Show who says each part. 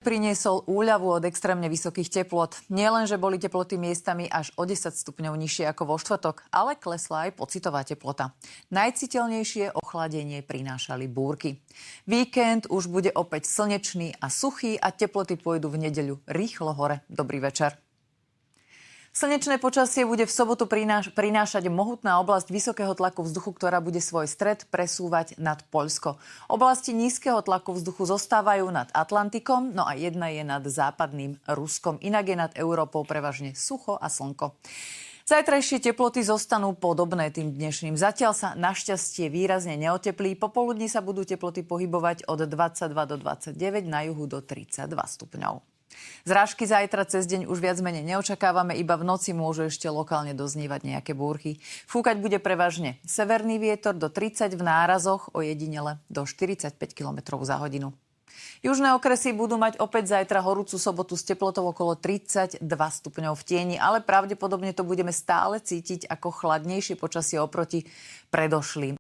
Speaker 1: Priniesol úľavu od extrémne vysokých teplôt. Nielen, že boli teploty miestami až o 10 stupňov nižšie ako vo štvrtok, ale klesla aj pocitová teplota. Najciteľnejšie ochladenie prinášali búrky. Víkend už bude opäť slnečný a suchý a teploty pôjdu v nedeľu rýchlo hore. Dobrý večer. Slnečné počasie bude v sobotu prinášať mohutná oblasť vysokého tlaku vzduchu, ktorá bude svoj stred presúvať nad Poľsko. Oblasti nízkeho tlaku vzduchu zostávajú nad Atlantikom, no a jedna je nad západným Ruskom. Inak je nad Európou prevažne sucho a slnko. Zajtrajšie teploty zostanú podobné tým dnešným. Zatiaľ sa našťastie výrazne neoteplí. Popoludní sa budú teploty pohybovať od 22 do 29, na juhu do 32 stupňov. Zrážky zajtra cez deň už viac menej neočakávame, iba v noci môžu ešte lokálne doznívať nejaké búrky. Fúkať bude prevažne severný vietor do 30 v nárazoch, ojedinele do 45 km za hodinu. Južné okresy budú mať opäť zajtra horúcu sobotu s teplotou okolo 32 stupňov v tieni, ale pravdepodobne to budeme stále cítiť ako chladnejšie počasie oproti predošlým.